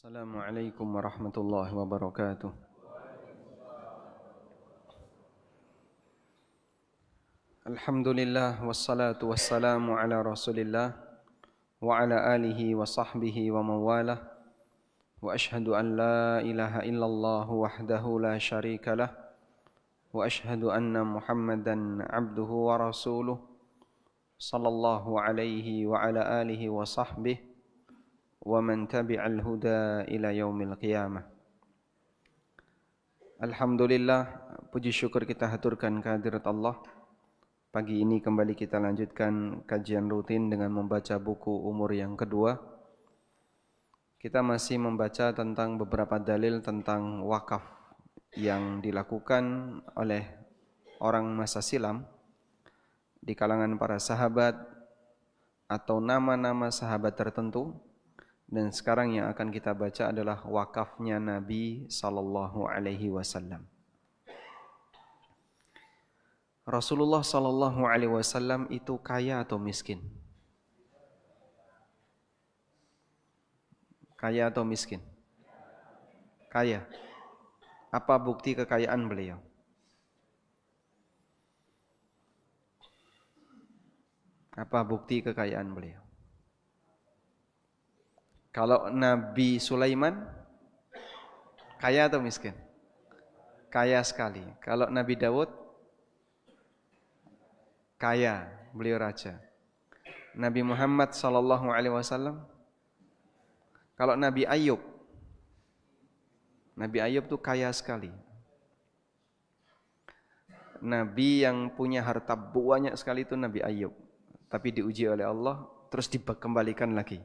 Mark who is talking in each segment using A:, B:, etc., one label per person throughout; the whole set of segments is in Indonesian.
A: Assalamualaikum warahmatullahi wabarakatuh. Alhamdulillah wassalatu wassalamu ala Rasulillah wa ala alihi wa sahbihi wa mawalah. Wa ashhadu an la ilaha illallah wahdahu la syarika lah wa ashhadu anna Muhammadan abduhu wa rasuluh sallallahu alaihi wa ala alihi wa sahbihi wa man tabi'al huda ila yaumil qiyamah. Alhamdulillah, puji syukur kita haturkan kehadirat Allah. Pagi ini kembali kita lanjutkan kajian rutin dengan membaca buku umur yang kedua. Kita masih membaca tentang beberapa dalil tentang wakaf yang dilakukan oleh orang masa silam di kalangan para sahabat atau nama-nama sahabat tertentu. Dan sekarang yang akan kita baca adalah wakafnya Nabi sallallahu alaihi wasallam. Rasulullah sallallahu alaihi wasallam itu kaya atau miskin? Kaya atau miskin? Kaya. Apa bukti kekayaan beliau? Apa bukti kekayaan beliau? Kalau Nabi Sulaiman kaya atau miskin? Kaya sekali. Kalau Nabi Daud kaya, beliau raja. Nabi Muhammad sallallahu alaihi wasallam. Kalau Nabi Ayub tuh kaya sekali. Nabi yang punya harta banyak sekali itu Nabi Ayub. Tapi diuji oleh Allah terus dikembalikan lagi.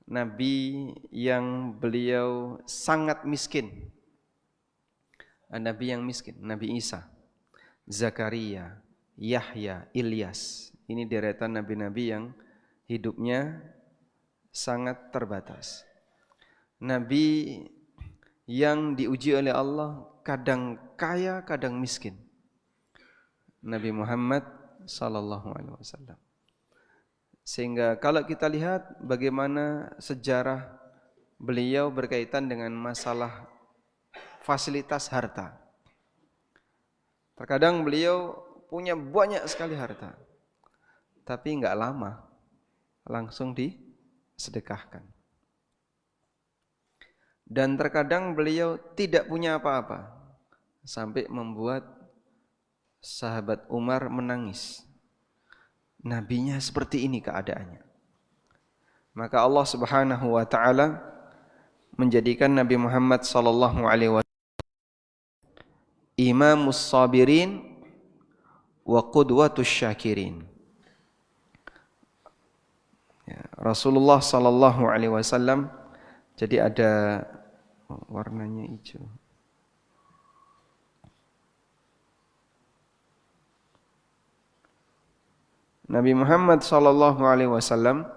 A: Nabi yang beliau sangat miskin. Nabi yang miskin, Nabi Isa, Zakaria, Yahya, Ilyas. Ini deretan nabi-nabi yang hidupnya sangat terbatas. Nabi yang diuji oleh Allah kadang kaya, kadang miskin. Nabi Muhammad sallallahu alaihi wasallam. Sehingga kalau kita lihat bagaimana sejarah beliau berkaitan dengan masalah fasilitas harta. Terkadang beliau punya banyak sekali harta, tapi enggak lama langsung disedekahkan. Dan terkadang beliau tidak punya apa-apa, sampai membuat sahabat Umar menangis. Nabinya seperti ini keadaannya. Maka Allah Subhanahu wa taala menjadikan Nabi Muhammad sallallahu alaihi wasallam imamus sabirin wa qudwatus syakirin. Ya, Rasulullah sallallahu alaihi wasallam jadi ada warnanya hijau. Nabi Muhammad sallallahu alaihi wasallam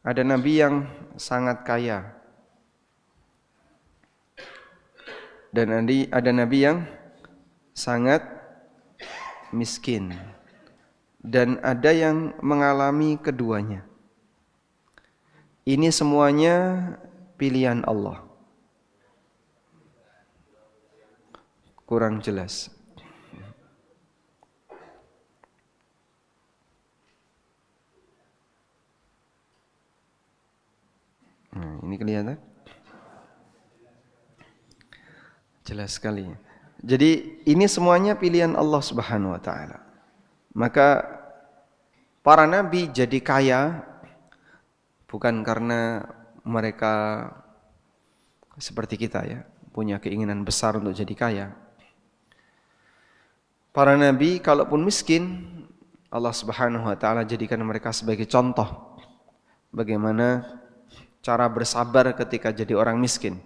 A: ada nabi yang sangat kaya dan ada nabi yang sangat miskin dan ada yang mengalami keduanya. Ini semuanya pilihan Allah. Kurang jelas. Nah, ini kelihatan? Jelas sekali. Jadi ini semuanya pilihan Allah Subhanahu wa taala. Maka para nabi jadi kaya bukan karena mereka seperti kita ya, punya keinginan besar untuk jadi kaya. Para nabi kalaupun miskin, Allah Subhanahu wa taala jadikan mereka sebagai contoh bagaimana cara bersabar ketika jadi orang miskin.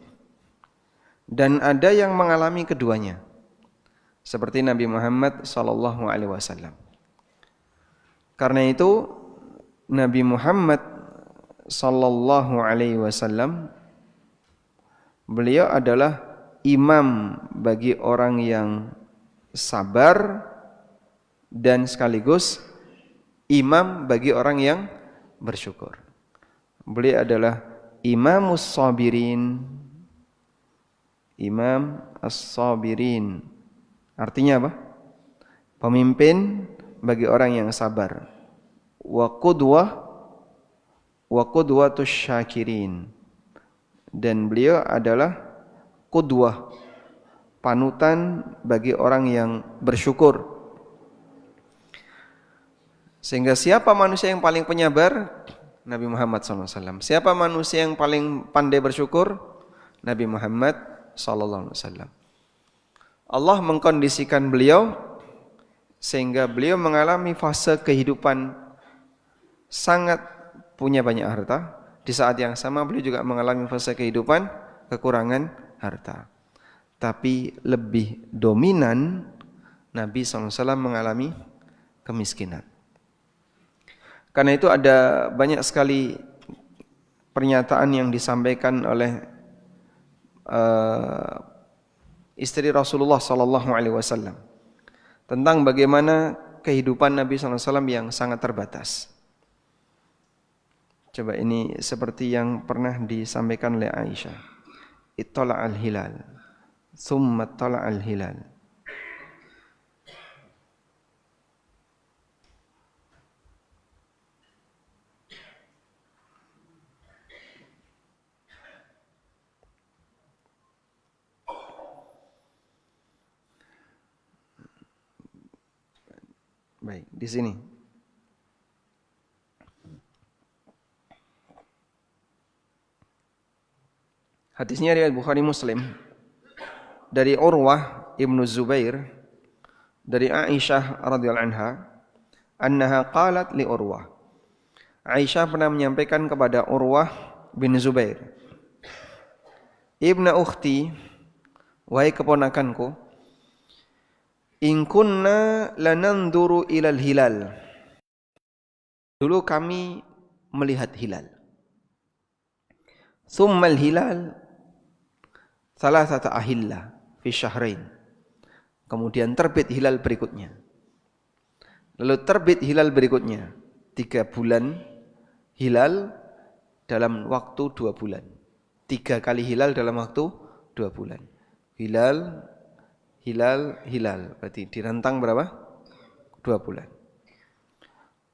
A: Dan ada yang mengalami keduanya. Seperti Nabi Muhammad sallallahu alaihi wasallam. Karena itu Nabi Muhammad sallallahu alaihi wasallam beliau adalah imam bagi orang yang sabar dan sekaligus imam bagi orang yang bersyukur. Beliau adalah imamus sabirin. Imam as-sabirin. Artinya apa? Pemimpin bagi orang yang sabar. Wa qudwatus syakirin. Dan beliau adalah qudwah, panutan bagi orang yang bersyukur. Sehingga siapa manusia yang paling penyabar? Nabi Muhammad SAW. Siapa manusia yang paling pandai bersyukur? Nabi Muhammad SAW. Allah mengkondisikan beliau sehingga beliau mengalami fase kehidupan sangat punya banyak harta. Di saat yang sama beliau juga mengalami fase kehidupan kekurangan harta. Tapi lebih dominan Nabi SAW mengalami kemiskinan. Karena itu ada banyak sekali pernyataan yang disampaikan oleh istri Rasulullah SAW tentang bagaimana kehidupan Nabi SAW yang sangat terbatas. Coba ini seperti yang pernah disampaikan oleh Aisyah. Ittala'al hilal, thumma ittala'al hilal. Baik, di sini. Hadisnya riwayat Bukhari Muslim dari Urwah Ibnu Zubair dari Aisyah radhiyallahu anha qalat li Urwah. Aisyah pernah menyampaikan kepada Urwah bin Zubair, Ibna ukhti, wahai keponakanku, in kunna lananduru ilal hilal. Dulu kami melihat hilal. Thummal hilal thalathata ahilla fi syahrain. Kemudian terbit hilal berikutnya. Lalu terbit hilal berikutnya. 3 bulan hilal dalam waktu 2 bulan. 3 kali hilal dalam waktu 2 bulan. Hilal. Berarti direntang berapa? 2 bulan.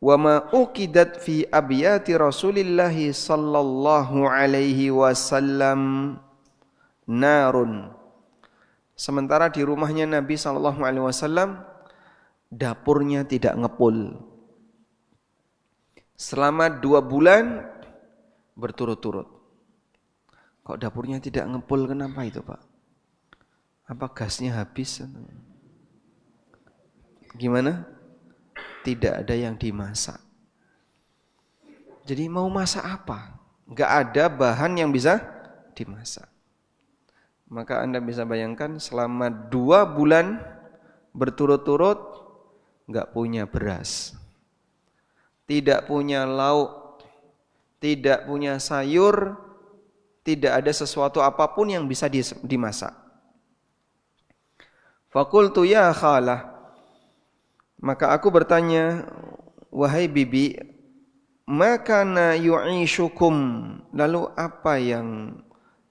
A: Wa ma uqidat fi abyati Rasulillah sallallahu alaihi wasallam narun. Sementara di rumahnya Nabi sallallahu alaihi wasallam dapurnya tidak ngepul. Selama 2 bulan berturut-turut. Kok dapurnya tidak ngepul, kenapa itu, Pak? Apa gasnya habis? Gimana? Tidak ada yang dimasak. Jadi mau masak apa? Enggak ada bahan yang bisa dimasak. Maka Anda bisa bayangkan selama 2 bulan berturut-turut enggak punya beras, tidak punya lauk, tidak punya sayur, tidak ada sesuatu apapun yang bisa dimasak. Faqultu ya khalah, maka aku bertanya, wahai bibi, makana yu'ishukum, lalu apa yang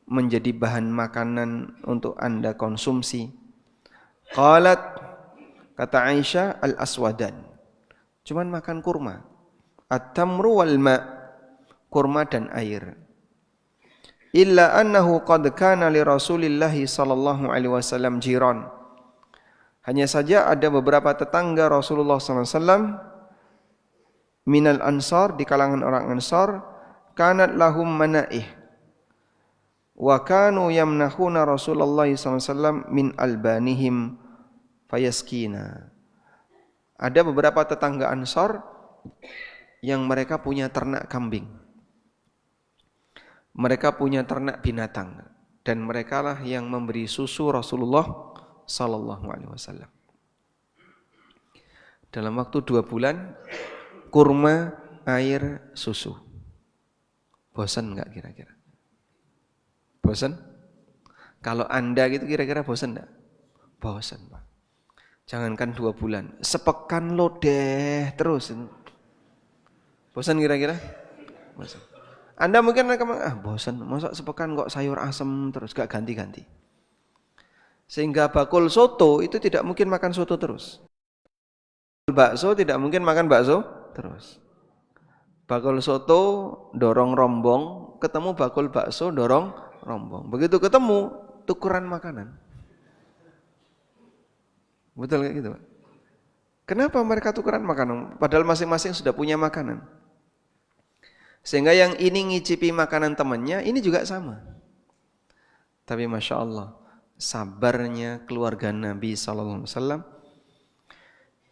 A: menjadi bahan makanan untuk Anda konsumsi? Qalat, kata Aisyah, al-aswadan, cuman makan kurma, at-tamru wal ma', kurma dan air. Illa annahu qad kana li Rasulillahi sallallahu alaihi wasallam jiran. Hanya saja ada beberapa tetangga Rasulullah SAW minal ansar, di kalangan orang ansar, kanat lahum manaih wa kanu yamnahuna Rasulullah SAW min albanihim fayaskina. Ada beberapa tetangga ansar yang mereka punya ternak kambing, mereka punya ternak binatang, dan mereka lah yang memberi susu Rasulullah Sallallahu Alaihi Wasallam. Dalam waktu 2 bulan, kurma, air, susu. Bosan enggak kira-kira? Bosan? Kalau Anda gitu kira-kira bosan enggak? Bosan, Pak. Jangankan 2 bulan, sepekan lodeh terus. Bosan kira-kira? Bosan. Anda mungkin akan bosan, masa sepekan kok sayur asem terus gak ganti-ganti. Sehingga bakul soto itu tidak mungkin makan soto terus. Bakso tidak mungkin makan bakso terus. Bakul soto dorong rombong, ketemu bakul bakso dorong rombong. Begitu ketemu tukuran makanan. Betul kayak gitu, Pak? Kenapa mereka tukeran makanan? Padahal masing-masing sudah punya makanan. Sehingga yang ini ngicipi makanan temannya, ini juga sama. Tapi Masya Allah, sabarnya keluarga Nabi SAW,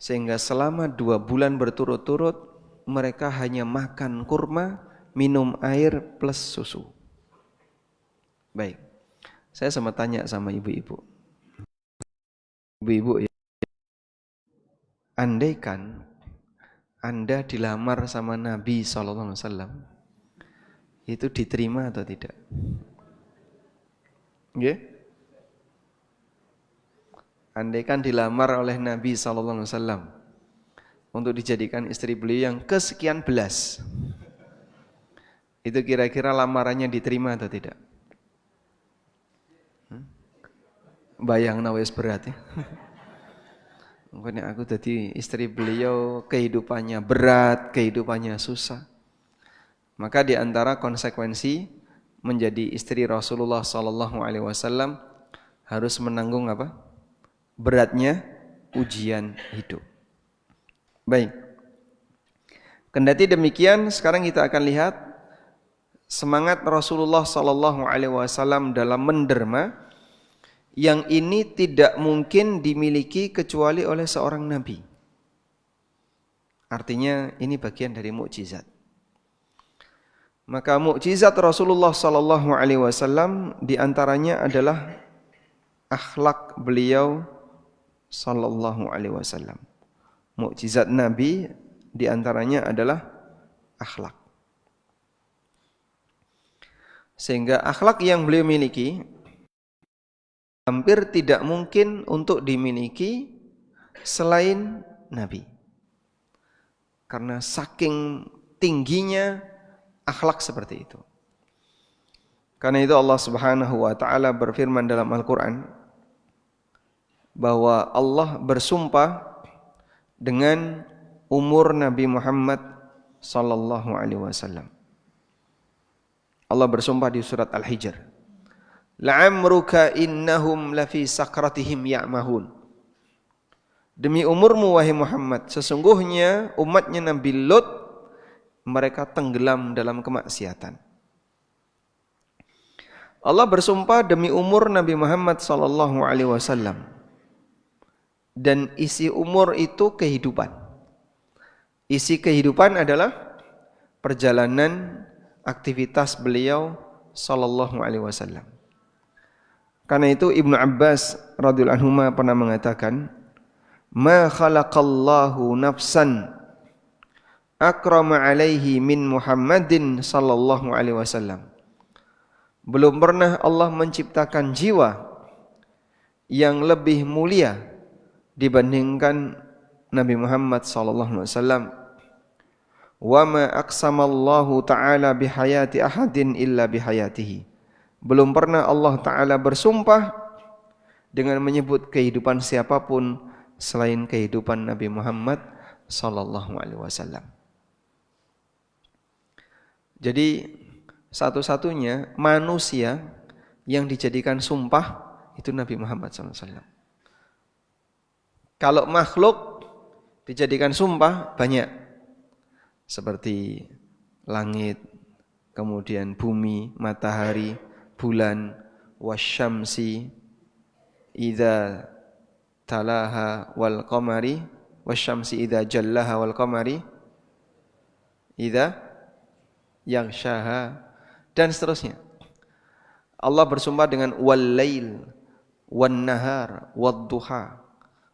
A: sehingga selama 2 bulan berturut-turut, mereka hanya makan kurma, minum air plus susu. Baik, saya sempat tanya sama ibu-ibu. Ibu-ibu ya, andaikan Anda dilamar sama Nabi SAW, itu diterima atau tidak? Okay? Andaikan dilamar oleh Nabi SAW untuk dijadikan istri beliau yang kesekian belas, itu kira-kira lamarannya diterima atau tidak? Bayang nawes berat ya. Mungkin aku jadi istri beliau, kehidupannya berat, kehidupannya susah. Maka di antara konsekuensi menjadi istri Rasulullah SAW harus menanggung apa? Beratnya ujian hidup. Baik. Kendati demikian, sekarang kita akan lihat semangat Rasulullah SAW dalam menderma, yang ini tidak mungkin dimiliki kecuali oleh seorang nabi. Artinya ini bagian dari mukjizat. Maka mukjizat Rasulullah SAW di antaranya adalah akhlak beliau sallallahu alaihi wasallam. Mukjizat Nabi di antaranya adalah akhlak. Sehingga akhlak yang beliau miliki hampir tidak mungkin untuk dimiliki selain Nabi. Karena saking tingginya akhlak seperti itu. Karena itu Allah Subhanahu wa taala berfirman dalam Al-Qur'an bahwa Allah bersumpah dengan umur Nabi Muhammad sallallahu alaihi wasallam. Allah bersumpah di surat Al-Hijr. La'amruka innahum lafi sakratihim ya'mahun. Demi umurmu wahai Muhammad, sesungguhnya umatnya Nabi Lut mereka tenggelam dalam kemaksiatan. Allah bersumpah demi umur Nabi Muhammad sallallahu alaihi wasallam. Dan isi umur itu kehidupan. Isi kehidupan adalah perjalanan aktivitas beliau sallallahu alaihi wasallam. Karena itu Ibnu Abbas radhiyallahu anhu pernah mengatakan, "Ma khalaqallahu nafsan akrama alaihi min Muhammadin sallallahu alaihi wasallam." Belum pernah Allah menciptakan jiwa yang lebih mulia dibandingkan Nabi Muhammad sallallahu alaihi wasallam. Wa ma aqsamallahu ta'ala bihayati ahadin illa bihayatihi. Belum pernah Allah Ta'ala bersumpah dengan menyebut kehidupan siapapun selain kehidupan Nabi Muhammad sallallahu alaihi wasallam. Jadi satu-satunya manusia yang dijadikan sumpah itu Nabi Muhammad sallallahu alaihi wasallam. Kalau makhluk dijadikan sumpah banyak, seperti langit, kemudian bumi, matahari, bulan, wasyamsi idza talaha wal qamari, wasyamsi idza jallaha wal qamari idza yaghshaha, dan seterusnya. Allah bersumpah dengan wal lail wan nahar wad duha.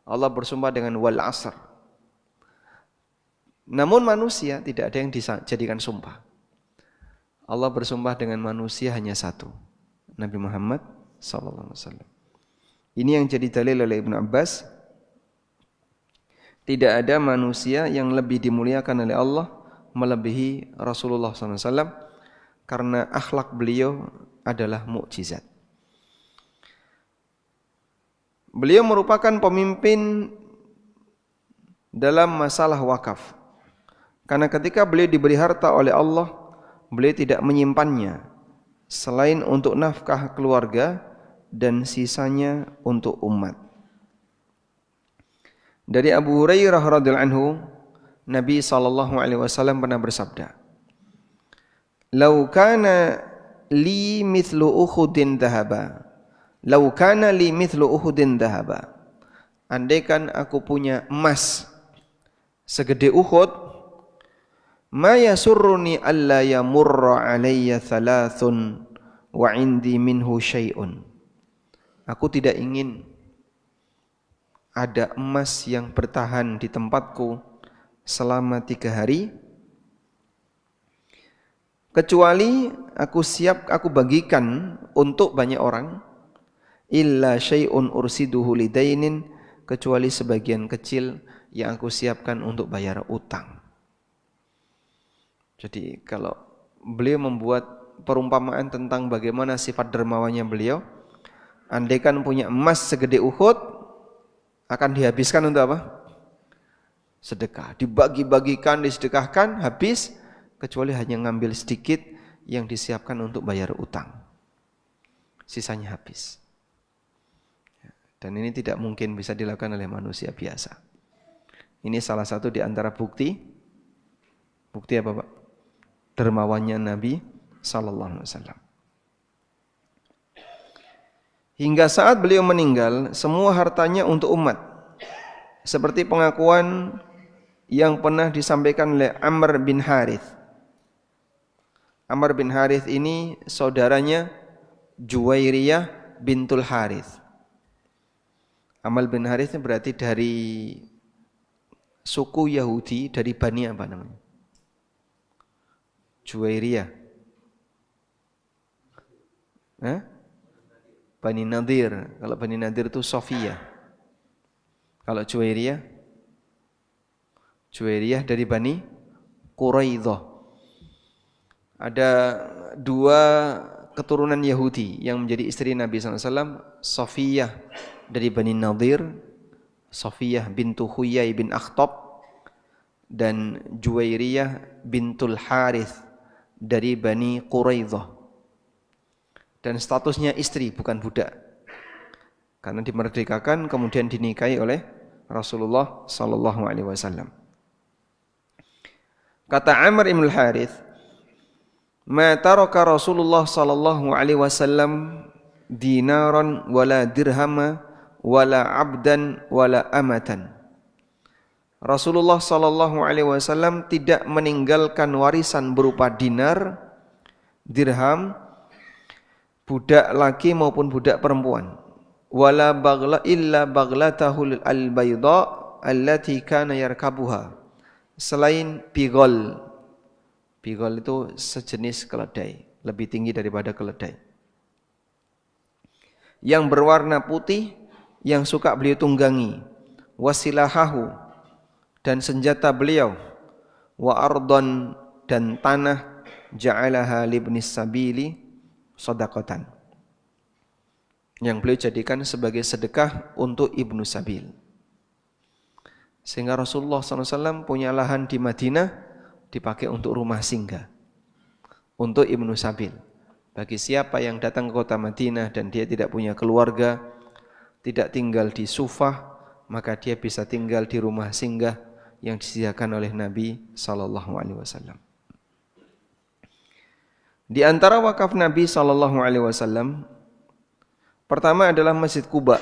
A: Allah bersumpah dengan wal asr. Namun manusia tidak ada yang dijadikan sumpah. Allah bersumpah dengan manusia hanya satu, Nabi Muhammad sallallahu alaihi wasallam. Ini yang jadi dalil oleh Ibnu Abbas. Tidak ada manusia yang lebih dimuliakan oleh Allah melebihi Rasulullah sallallahu alaihi wasallam, karena akhlak beliau adalah mukjizat. Beliau merupakan pemimpin dalam masalah wakaf. Karena ketika beliau diberi harta oleh Allah, beliau tidak menyimpannya selain untuk nafkah keluarga dan sisanya untuk umat. Dari Abu Hurairah radhiyallahu anhu, Nabi SAW pernah bersabda, "Lau kana li mithlu Uhudin dhahaba, lau kana li mithlu Uhudin dhahaba." Andaikan aku punya emas segede Uhud, ma yasurruni alla yamurra alayya thalathun wa indi minhu syai'un. Aku tidak ingin ada emas yang bertahan di tempatku selama 3 hari, kecuali aku bagikan untuk banyak orang, illa syai'un ursiduhu lidainin, kecuali sebagian kecil yang aku siapkan untuk bayar utang. Jadi kalau beliau membuat perumpamaan tentang bagaimana sifat dermawannya beliau, andaikan punya emas segede Uhud, akan dihabiskan untuk apa? Sedekah. Dibagi-bagikan, disedekahkan, habis, kecuali hanya ngambil sedikit yang disiapkan untuk bayar utang. Sisanya habis. Dan ini tidak mungkin bisa dilakukan oleh manusia biasa. Ini salah satu di antara bukti apa Pak? Dermawannya Nabi sallallahu alaihi wasallam. Hingga saat beliau meninggal, semua hartanya untuk umat. Seperti pengakuan yang pernah disampaikan oleh Amr bin Harith. Amr bin Harith ini saudaranya Juwairiyah bintul Harith. Amr bin Harith berarti dari suku Yahudi, dari Bani apa namanya? Juwairiyah. Bani Nadir. Kalau Bani Nadir itu Sofiyah. Kalau Juwairiyah dari Bani Quraidah. Ada 2 keturunan Yahudi yang menjadi istri Nabi SAW. Sofiyah dari Bani Nadir, Sofiyah bintu Huyai bin Akhtab, dan Juwairiyah bintul Harith dari Bani Quraidah. Dan statusnya istri, bukan budak. Karena dimerdekakan kemudian dinikahi oleh Rasulullah sallallahu alaihi wasallam. Kata Amr bin Harith, "Ma taraka Rasulullah sallallahu alaihi wasallam dinaran wala dirhama wala abdan wala amatan." Rasulullah sallallahu alaihi wasallam tidak meninggalkan warisan berupa dinar, dirham, budak laki maupun budak perempuan. Wala bagla illa baglatahul al-bayda allati kana yarkabuha. Selain bigol. Bigol itu sejenis keledai, lebih tinggi daripada keledai. Yang berwarna putih yang suka beliau tunggangi. Wasilahahu, dan senjata beliau. Wa ardon, dan tanah, ja'alaha libnis sabili shadaqatan, yang beliau jadikan sebagai sedekah untuk Ibnu Sabil. Sehingga Rasulullah SAW punya lahan di Madinah dipakai untuk rumah singgah, untuk Ibnu Sabil. Bagi siapa yang datang ke kota Madinah dan dia tidak punya keluarga, tidak tinggal di Sufah, maka dia bisa tinggal di rumah singgah yang disediakan oleh Nabi SAW. Di antara wakaf Nabi SAW, pertama adalah Masjid Quba.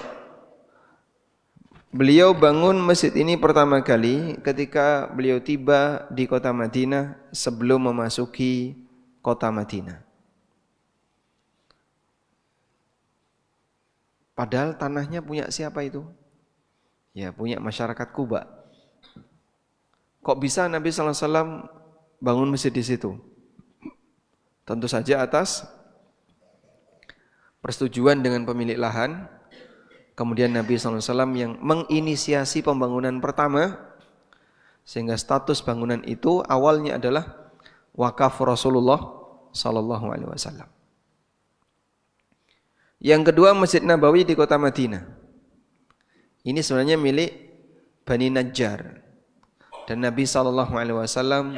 A: Beliau bangun masjid ini pertama kali ketika beliau tiba di kota Madinah sebelum memasuki kota Madinah. Padahal tanahnya punya siapa itu? Ya, punya masyarakat Quba. Kok bisa Nabi SAW bangun masjid di situ? Tentu saja atas persetujuan dengan pemilik lahan. Kemudian Nabi SAW yang menginisiasi pembangunan pertama, sehingga status bangunan itu awalnya adalah wakaf Rasulullah sallallahu alaihi wasallam. Yang kedua, Masjid Nabawi di kota Madinah. Ini sebenarnya milik Bani Najjar. Dan Nabi sallallahu alaihi wasallam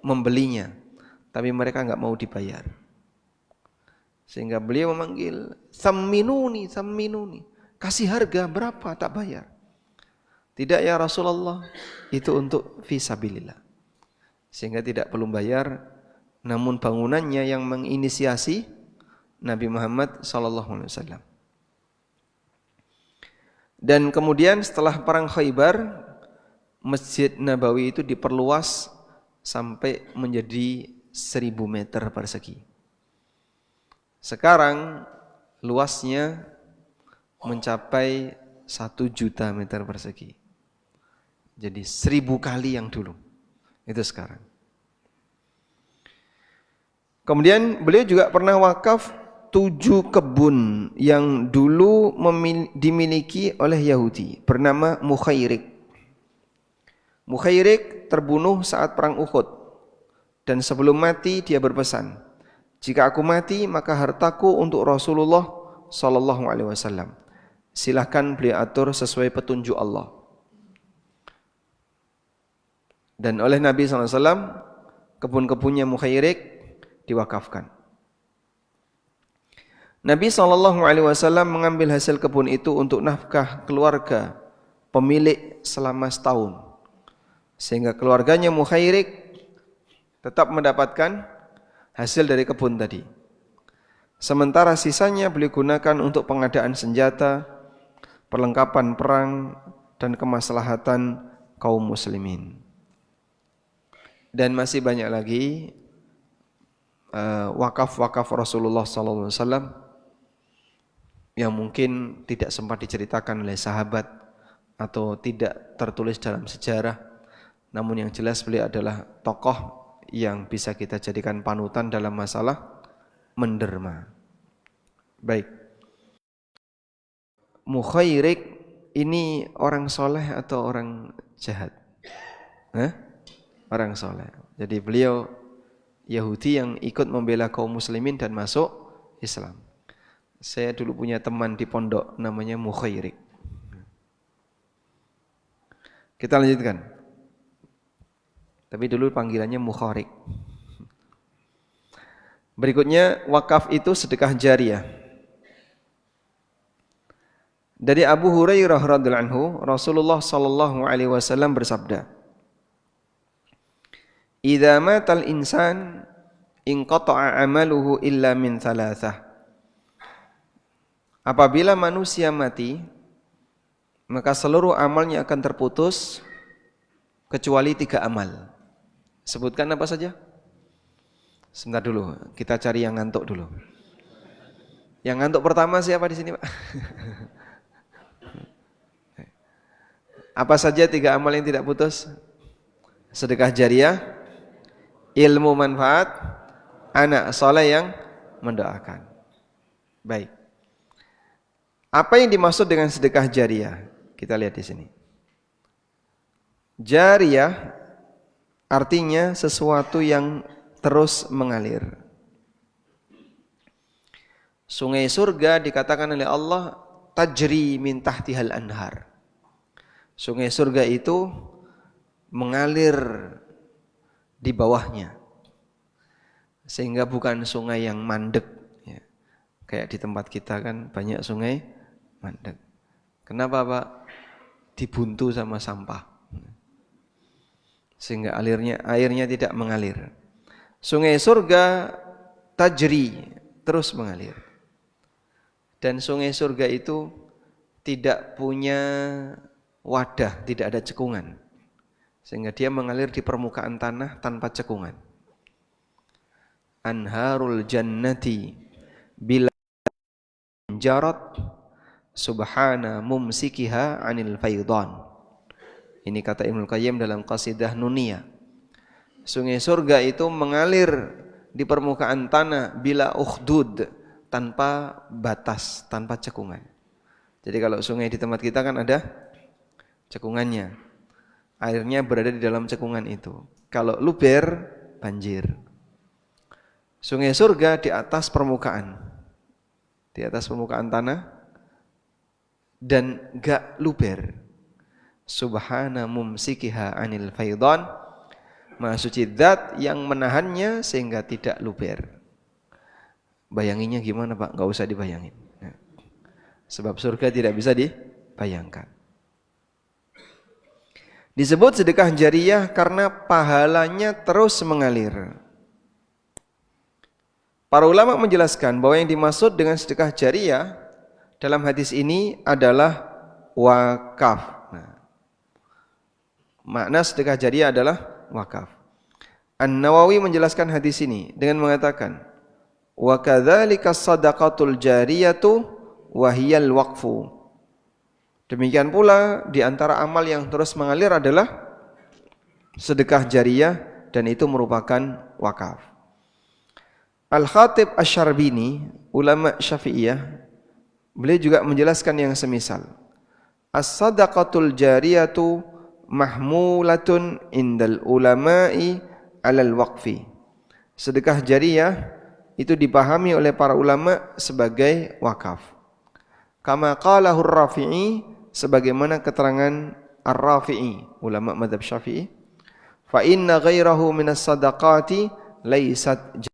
A: membelinya, tapi mereka enggak mau dibayar. Sehingga beliau memanggil, "Samminuni, samminuni." Kasih harga berapa, tak bayar. Tidak ya Rasulullah, itu untuk fisabilillah. Sehingga tidak perlu bayar, namun bangunannya yang menginisiasi Nabi Muhammad sallallahu alaihi wasallam. Dan kemudian setelah perang Khaybar, Masjid Nabawi itu diperluas sampai menjadi 1000 meter persegi. Sekarang luasnya mencapai 1 juta meter persegi. Jadi 1000 kali yang dulu. Itu sekarang. Kemudian beliau juga pernah wakaf 7 kebun yang dulu dimiliki oleh Yahudi bernama Mukhairik. Mukhairik terbunuh saat perang Uhud dan sebelum mati dia berpesan, "Jika aku mati maka hartaku untuk Rasulullah sallallahu alaihi wasallam. Silahkan beliau atur sesuai petunjuk Allah." Dan oleh Nabi sallallahu alaihi wasallam kebun-kebunnya Mukhairik diwakafkan. Nabi SAW mengambil hasil kebun itu untuk nafkah keluarga pemilik selama setahun. Sehingga keluarganya Mukhairik tetap mendapatkan hasil dari kebun tadi. Sementara sisanya beliau gunakan untuk pengadaan senjata, perlengkapan perang, dan kemaslahatan kaum muslimin. Dan masih banyak lagi wakaf-wakaf Rasulullah SAW yang mungkin tidak sempat diceritakan oleh sahabat atau tidak tertulis dalam sejarah. Namun yang jelas beliau adalah tokoh yang bisa kita jadikan panutan dalam masalah menderma. Baik. Mukhairik ini orang soleh atau orang jahat? Orang soleh. Jadi beliau Yahudi yang ikut membela kaum muslimin dan masuk Islam. Saya dulu punya teman di pondok namanya Mukhairik. Kita lanjutkan. Tapi dulu panggilannya Mukharik. Berikutnya wakaf itu sedekah jariyah. Dari Abu Hurairah radhiyallahu anhu, Rasulullah sallallahu alaihi wasallam bersabda, "Idza matal insan inqata'a 'amaluhu illa min thalathah." Apabila manusia mati, maka seluruh amalnya akan terputus kecuali 3 amal. Sebutkan apa saja? Sebentar dulu, kita cari yang ngantuk dulu. Yang ngantuk pertama siapa di sini, Pak? Apa saja 3 amal yang tidak putus? Sedekah jariyah, ilmu manfaat, anak saleh yang mendoakan. Baik. Apa yang dimaksud dengan sedekah jariyah? Kita lihat di sini. Jariyah artinya sesuatu yang terus mengalir. Sungai surga dikatakan oleh Allah tajri min tahtihal anhar. Sungai surga itu mengalir di bawahnya. Sehingga bukan sungai yang mandek. Ya. Kayak di tempat kita kan banyak sungai mandek. Kenapa Pak? Dibuntu sama sampah. Sehingga airnya tidak mengalir. Sungai surga tajri, terus mengalir. Dan sungai surga itu tidak punya wadah, tidak ada cekungan. Sehingga dia mengalir di permukaan tanah tanpa cekungan. Anharul jannati bila jarat subhana mumsikiha anil faydan. Ini kata Ibnu Qayyim dalam qasidah Nuniyah. Sungai surga itu mengalir di permukaan tanah bila ukhdud, tanpa batas, tanpa cekungan. Jadi kalau sungai di tempat kita kan ada cekungannya. Airnya berada di dalam cekungan itu. Kalau luber, banjir. Sungai surga di atas permukaan. Di atas permukaan tanah dan gak luber. Subhana mumsikiha anil faidan. Maha suci zat yang menahannya sehingga tidak luber. Bayanginnya gimana Pak? Gak usah dibayangin. Nah, sebab surga tidak bisa dibayangkan. Disebut sedekah jariyah karena pahalanya terus mengalir. Para ulama menjelaskan bahwa yang dimaksud dengan sedekah jariyah dalam hadis ini adalah wakaf. Nah, makna sedekah jariyah adalah wakaf. An-Nawawi menjelaskan hadis ini dengan mengatakan, wa kadzalika shadaqatul jariyatu wa hiyal waqfu. Demikian pula di antara amal yang terus mengalir adalah sedekah jariyah dan itu merupakan wakaf. Al-Khatib Asy-Syarbini, ulama Syafi'iyah, beliau juga menjelaskan yang semisal. As-sadaqatul jariyatu mahmulatun indal ulama'i 'alal waqfi. Sedekah jariyah itu dipahami oleh para ulama sebagai wakaf. Kama qalahu Ar-Rafi'i, sebagaimana keterangan Ar-Rafi'i, ulama mazhab Syafi'i, fa inna ghairahu minas sadaqati laysat.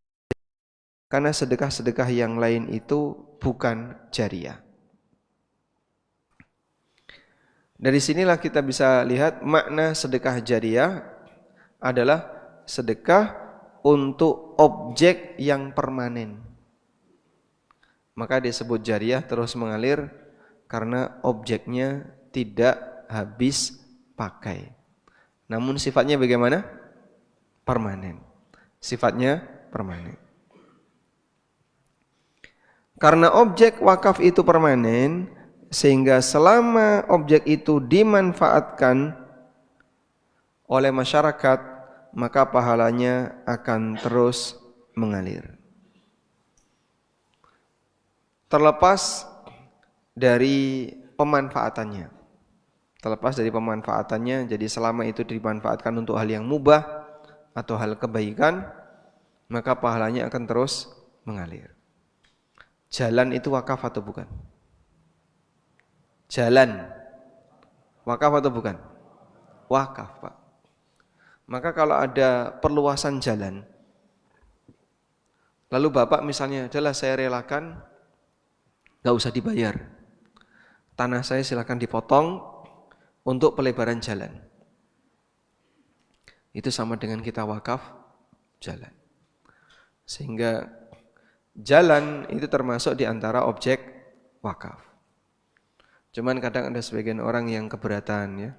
A: Karena sedekah-sedekah yang lain itu bukan jariyah. Dari sinilah kita bisa lihat makna sedekah jariyah adalah sedekah untuk objek yang permanen. Maka disebut jariyah terus mengalir karena objeknya tidak habis pakai. Namun sifatnya bagaimana? Permanen. Sifatnya permanen. Karena objek wakaf itu permanen, sehingga selama objek itu dimanfaatkan oleh masyarakat, maka pahalanya akan terus mengalir. Terlepas dari pemanfaatannya. Jadi selama itu dimanfaatkan untuk hal yang mubah atau hal kebaikan, maka pahalanya akan terus mengalir. Jalan itu wakaf atau bukan? Jalan wakaf atau bukan? Wakaf, Pak. Maka kalau ada perluasan jalan, lalu Bapak misalnya, adalah saya relakan, gak usah dibayar. Tanah saya silakan dipotong untuk pelebaran jalan. Itu sama dengan kita wakaf jalan. Sehingga jalan itu termasuk di antara objek wakaf. Cuman kadang ada sebagian orang yang keberatan ya,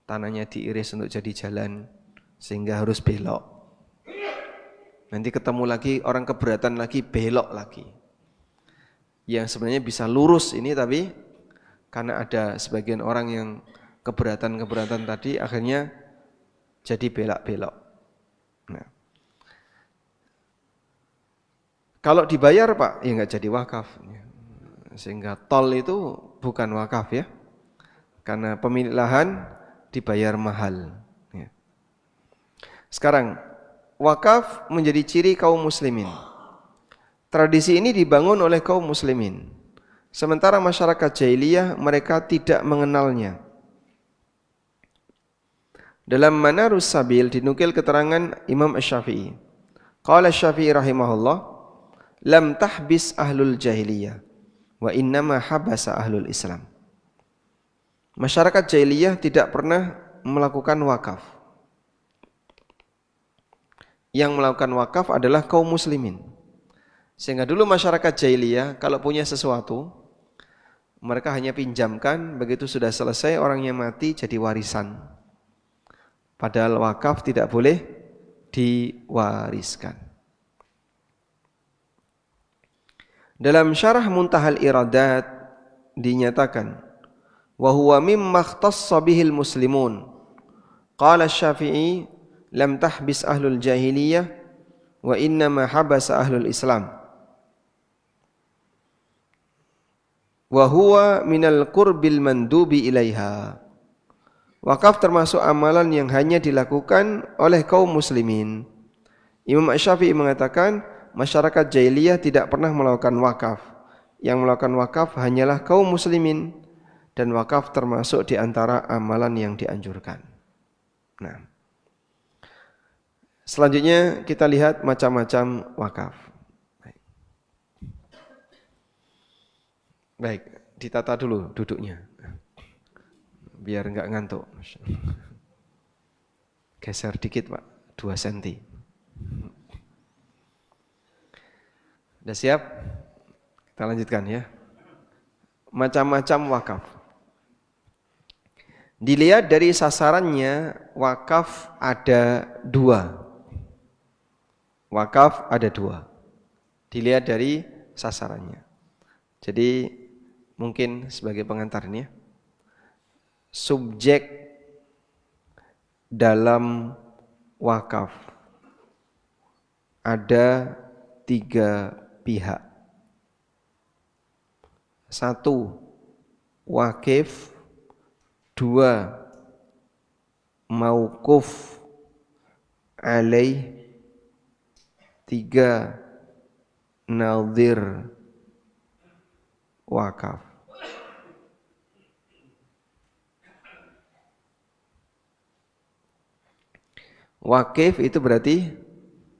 A: tanahnya diiris untuk jadi jalan sehingga harus belok. Nanti ketemu lagi orang keberatan lagi, belok lagi. Yang sebenarnya bisa lurus ini, tapi karena ada sebagian orang yang keberatan tadi akhirnya jadi belok-belok. Nah, kalau dibayar Pak, ya nggak jadi wakaf. Sehingga tol itu bukan wakaf ya, karena pemilik lahan dibayar mahal. Ya. Sekarang, wakaf menjadi ciri kaum muslimin. Tradisi ini dibangun oleh kaum muslimin. Sementara masyarakat jahiliyah mereka tidak mengenalnya. Dalam Manarus Sabil dinukil keterangan Imam Asy-Syafi'i. Qala Asy-Syafi'i rahimahullah, lam tahbis ahlul jahiliyah wa innama habasa ahlul Islam. Masyarakat jahiliyah tidak pernah melakukan wakaf. Yang melakukan wakaf adalah kaum muslimin. Sehingga dulu masyarakat jahiliyah kalau punya sesuatu, mereka hanya pinjamkan, begitu sudah selesai orangnya mati jadi warisan. Padahal wakaf tidak boleh diwariskan. Dalam syarah Muntahal Iradat dinyatakan, wa huwa mimma ikhtassa bihil muslimun. Qala Asy-Syafi'i lam tahbis ahlul jahiliyah wa innama habasa ahlul Islam. Wa huwa minal qurbil mandubi ilaiha. Wakaf termasuk amalan yang hanya dilakukan oleh kaum muslimin. Imam Asy-Syafi'i mengatakan masyarakat jahiliyah tidak pernah melakukan wakaf. Yang melakukan wakaf hanyalah kaum muslimin, dan wakaf termasuk di antara amalan yang dianjurkan. Nah, selanjutnya kita lihat macam-macam wakaf. Baik, ditata dulu duduknya, biar enggak ngantuk. Geser dikit Pak, 2 cm. Sudah siap? Kita lanjutkan ya. Macam-macam wakaf. Dilihat dari sasarannya, wakaf ada 2. Wakaf ada 2. Dilihat dari sasarannya. Jadi mungkin sebagai pengantar ini ya. Subjek dalam wakaf ada 3 pihak. 1, wakif. 2, mauquf alaih. 3, nadhir wakaf. Wakif itu berarti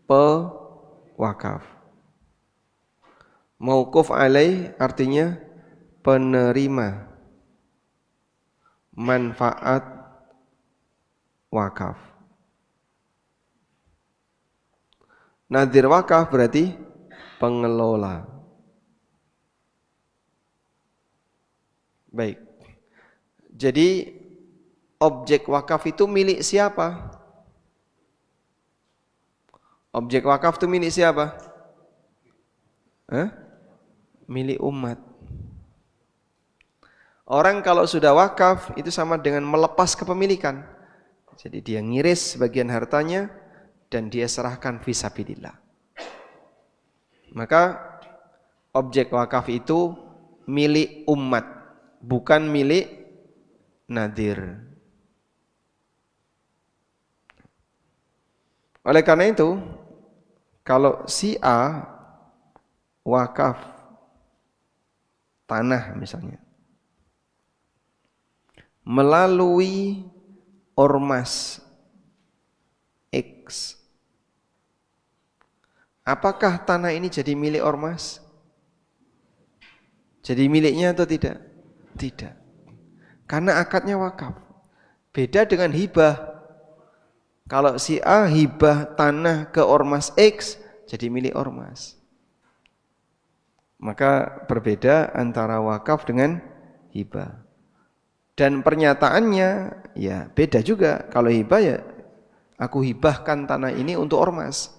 A: pewakaf. Mauquf alaih artinya penerima manfaat wakaf. Nadhir wakaf berarti pengelola. Baik. Jadi objek wakaf itu milik siapa? Objek wakaf itu milik siapa? Milik umat. Orang kalau sudah wakaf itu sama dengan melepas kepemilikan. Jadi dia ngiris sebagian hartanya dan dia serahkan fisabilillah. Maka objek wakaf itu milik umat, bukan milik nadhir. Oleh karena itu, kalau si A wakaf tanah misalnya melalui ormas X, apakah tanah ini jadi milik ormas? Jadi miliknya atau tidak? Tidak. Karena akadnya wakaf. Beda dengan hibah. Kalau si A hibah tanah ke ormas X, jadi milik ormas. Maka berbeda antara wakaf dengan hibah. Dan pernyataannya ya beda juga. Kalau hibah ya aku hibahkan tanah ini untuk ormas,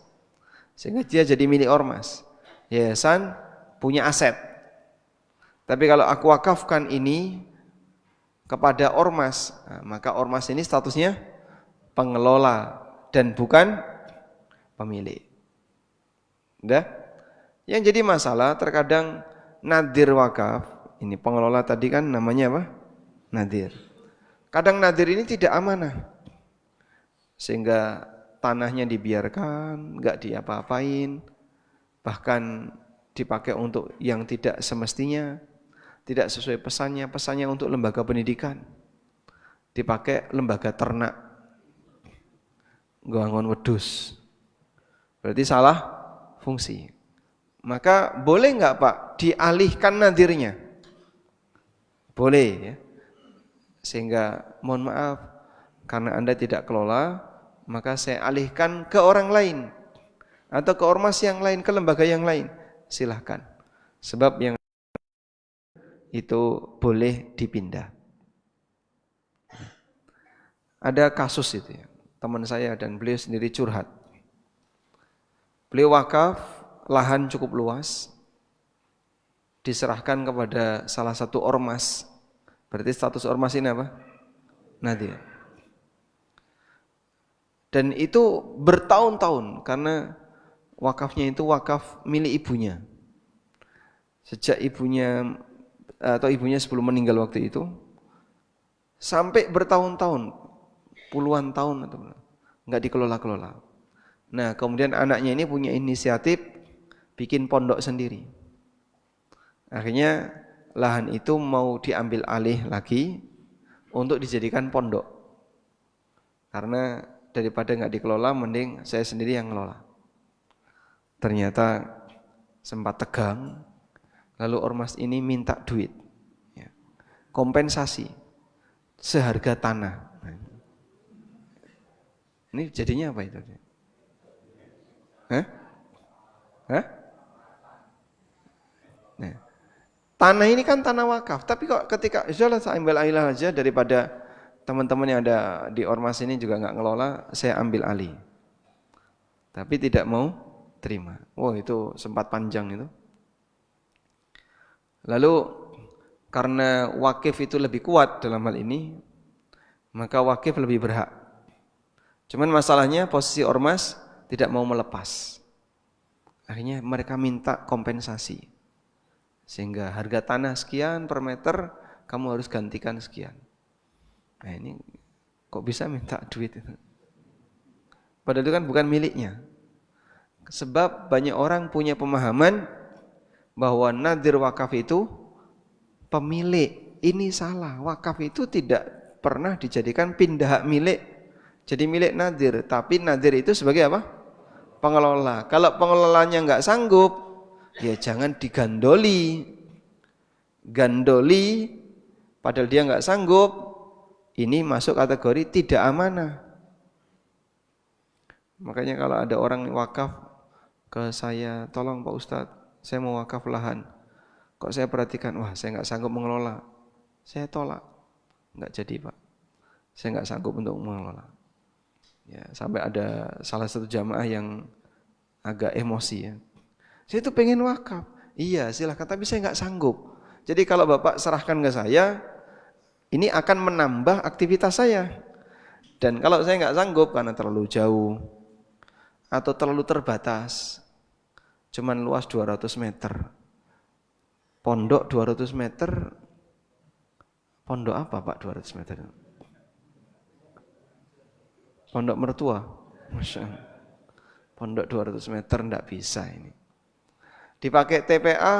A: sehingga dia jadi milik ormas. Yayasan punya aset. Tapi kalau aku wakafkan ini kepada ormas, nah, maka ormas ini statusnya pengelola dan bukan pemilik. Udah? Yang jadi masalah terkadang nadhir wakaf, ini pengelola tadi kan namanya apa? Nadhir. Kadang nadhir ini tidak amanah, sehingga tanahnya dibiarkan, enggak diapa-apain, bahkan dipakai untuk yang tidak semestinya, tidak sesuai pesannya untuk lembaga pendidikan, dipakai lembaga ternak, ngwangon wedhus, berarti salah fungsi. Maka boleh enggak Pak dialihkan nadhirnya? Boleh ya. Sehingga mohon maaf, karena Anda tidak kelola, maka saya alihkan ke orang lain atau ke ormas yang lain, ke lembaga yang lain. Silahkan. Sebab yang itu boleh dipindah. Ada kasus itu ya, teman saya dan beliau sendiri curhat. Beliau wakaf, lahan cukup luas, diserahkan kepada salah satu ormas. Berarti status ormas ini apa? Nadhir. Dan itu bertahun-tahun karena wakafnya itu wakaf milik ibunya. Sejak ibunya atau ibunya sebelum meninggal waktu itu sampai bertahun-tahun, puluhan tahun atau enggak dikelola-kelola. Nah, kemudian anaknya ini punya inisiatif bikin pondok sendiri. Akhirnya lahan itu mau diambil alih lagi untuk dijadikan pondok. Karena daripada nggak dikelola, mending saya sendiri yang ngelola. Ternyata sempat tegang, lalu ormas ini minta duit, ya, kompensasi seharga tanah. Ini jadinya apa itu? Hah? Hah? Nah, tanah ini kan tanah wakaf, tapi kok ketika insya Allah saya ambil alih aja daripada teman-teman yang ada di ormas ini juga nggak ngelola, saya ambil alih. Tapi tidak mau terima. Oh, itu sempat panjang itu. Lalu karena wakif itu lebih kuat dalam hal ini, maka wakif lebih berhak. Cuman masalahnya posisi ormas tidak mau melepas. Akhirnya mereka minta kompensasi. Sehingga harga tanah sekian per meter, kamu harus gantikan sekian. Nah ini kok bisa minta duit itu? Padahal itu kan bukan miliknya. Sebab banyak orang punya pemahaman bahwa nadir wakaf itu pemilik. Ini salah. Wakaf itu tidak pernah dijadikan pindah hak milik. Jadi milik nadir. Tapi nadir itu sebagai apa? Pengelola. Kalau pengelolanya nggak sanggup, ya jangan digandoli. Gandoli padahal dia nggak sanggup, ini masuk kategori tidak amanah. Makanya kalau ada orang wakaf ke saya, tolong Pak Ustadz, saya mau wakaf lahan. Kok saya perhatikan, wah saya nggak sanggup mengelola. Saya tolak, nggak jadi Pak. Saya nggak sanggup untuk mengelola. Ya, sampai ada salah satu jamaah yang agak emosi ya. Saya itu pengen wakaf. Iya silahkan, tapi saya nggak sanggup. Jadi kalau Bapak serahkan ke saya, ini akan menambah aktivitas saya. Dan kalau saya nggak sanggup karena terlalu jauh atau terlalu terbatas, cuman luas 200 meter. Pondok 200 meter, pondok apa Pak 200 meter? Pondok mertua. Masya Allah. Pondok 200 meter enggak bisa ini. Dipakai TPA,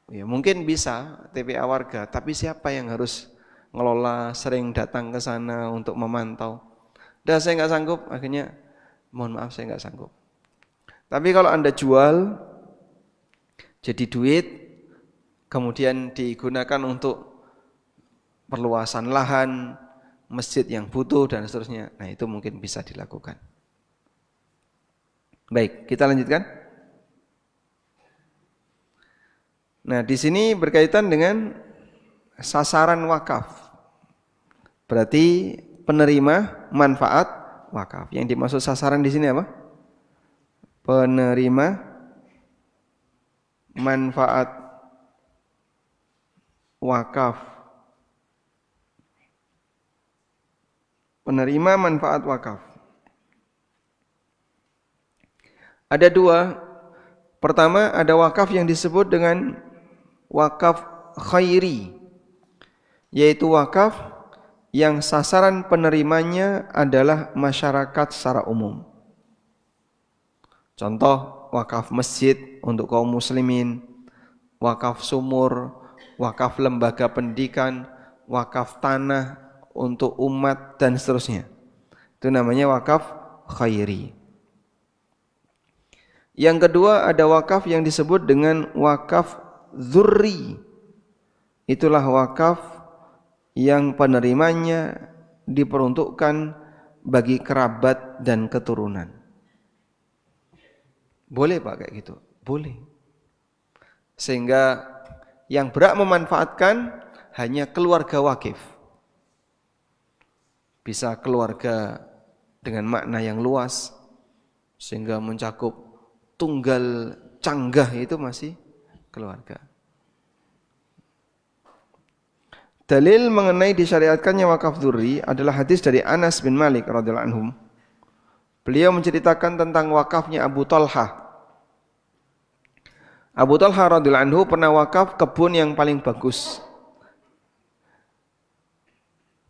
A: ya mungkin bisa TPA warga, tapi siapa yang harus ngelola, sering datang ke sana untuk memantau? Dah saya nggak sanggup, akhirnya mohon maaf saya nggak sanggup. Tapi kalau Anda jual, jadi duit, kemudian digunakan untuk perluasan lahan, masjid yang butuh dan seterusnya, nah itu mungkin bisa dilakukan. Baik, kita lanjutkan. Nah, di sini berkaitan dengan sasaran wakaf. Berarti penerima manfaat wakaf. Yang dimaksud sasaran di sini apa? Penerima manfaat wakaf. Penerima manfaat wakaf. Ada dua. Pertama, ada wakaf yang disebut dengan wakaf khairi, yaitu wakaf yang sasaran penerimanya adalah masyarakat secara umum. Contoh, wakaf masjid untuk kaum muslimin, wakaf sumur, wakaf lembaga pendidikan, wakaf tanah untuk umat dan seterusnya. Itu namanya wakaf khairi. Yang kedua ada wakaf yang disebut dengan wakaf dzurri. Itulah wakaf yang penerimanya diperuntukkan bagi kerabat dan keturunan. Boleh Pak kayak gitu? Boleh. Sehingga yang berhak memanfaatkan hanya keluarga wakif. Bisa keluarga dengan makna yang luas sehingga mencakup tunggal canggah itu masih keluarga. Dalil mengenai disyariatkannya wakaf dzurri adalah hadis dari Anas bin Malik radhiyallahu anhu. Beliau menceritakan tentang wakafnya Abu Talha. Abu Talha radhiyallahu anhu pernah wakaf kebun yang paling bagus.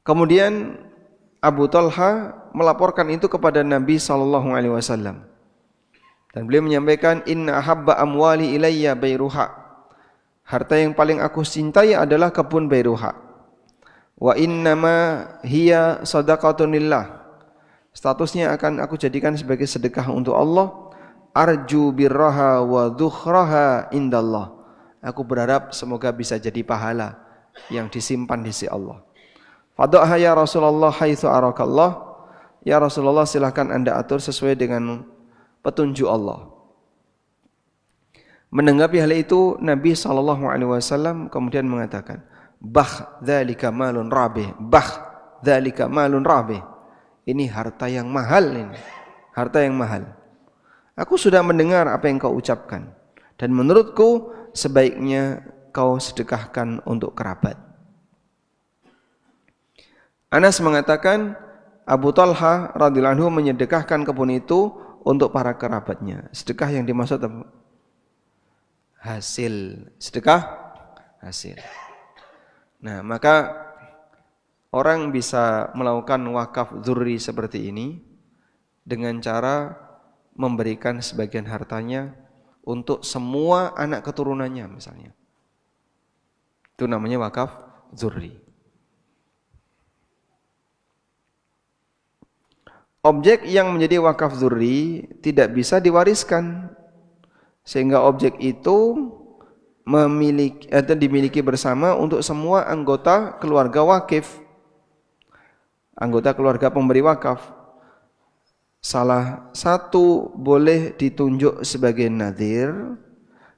A: Kemudian Abu Talha melaporkan itu kepada Nabi SAW. Dan beliau menyampaikan, inna ahabba amwali ilayya Bairuha. Harta yang paling aku cintai adalah kebun Bairuha. Wa innama hiya sadaqatun lillah. Statusnya akan aku jadikan sebagai sedekah untuk Allah. Arju birraha wa dhukhraha indallah. Aku berharap semoga bisa jadi pahala yang disimpan di sisi Allah. Fadhaha ya Rasulullah haitsu arakallah. Ya Rasulullah, silakan Anda atur sesuai dengan petunjuk Allah. Menanggapi hal itu, Nabi SAW kemudian mengatakan, bah dzalika malun rabih, bah dzalika malun rabih. Ini harta yang mahal ini. Harta yang mahal. Aku sudah mendengar apa yang kau ucapkan, dan menurutku sebaiknya kau sedekahkan untuk kerabat. Anas mengatakan Abu Talha radhiyallahu anhu menyedekahkan kebun itu untuk para kerabatnya. Sedekah yang dimaksud apa? Hasil. Sedekah hasil. Nah, maka orang bisa melakukan wakaf dzurri seperti ini dengan cara memberikan sebagian hartanya untuk semua anak keturunannya misalnya. Itu namanya wakaf dzurri. Objek yang menjadi wakaf dzurri tidak bisa diwariskan, sehingga objek itu dimiliki bersama untuk semua anggota keluarga wakif, anggota keluarga pemberi wakaf. Salah satu boleh ditunjuk sebagai nadhir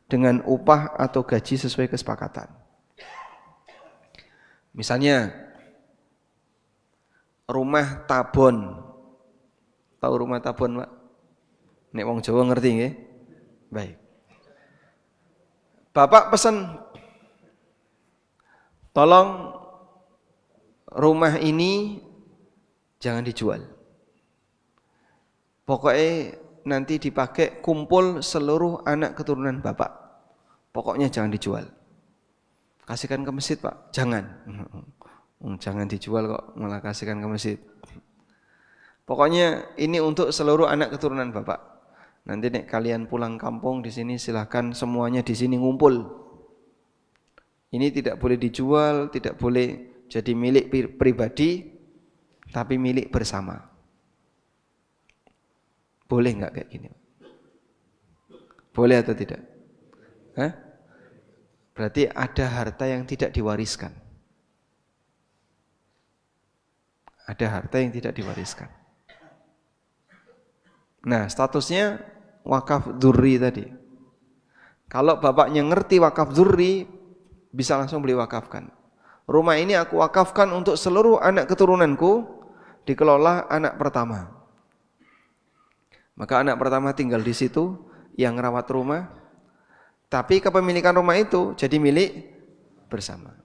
A: dengan upah atau gaji sesuai kesepakatan. Misalnya rumah tabon. Tahu rumah tabon, Pak? Nek wong Jawa ngerti nggih? Baik. Bapak pesan, tolong rumah ini jangan dijual. Pokoknya nanti dipakai kumpul seluruh anak keturunan Bapak. Pokoknya jangan dijual. Kasihkan ke masjid, Pak. Jangan. Jangan dijual kok, malah kasihkan ke masjid. Pokoknya ini untuk seluruh anak keturunan Bapak. Nanti nek kalian pulang kampung di sini silahkan semuanya di sini ngumpul. Ini tidak boleh dijual, tidak boleh jadi milik pribadi, tapi milik bersama. Boleh nggak kayak gini? Boleh atau tidak? Hah? Berarti ada harta yang tidak diwariskan. Ada harta yang tidak diwariskan. Nah, statusnya wakaf dzurri tadi. Kalau bapaknya ngerti wakaf dzurri, bisa langsung beli wakafkan. Rumah ini aku wakafkan untuk seluruh anak keturunanku, dikelola anak pertama. Maka anak pertama tinggal di situ, yang rawat rumah, tapi kepemilikan rumah itu jadi milik bersama.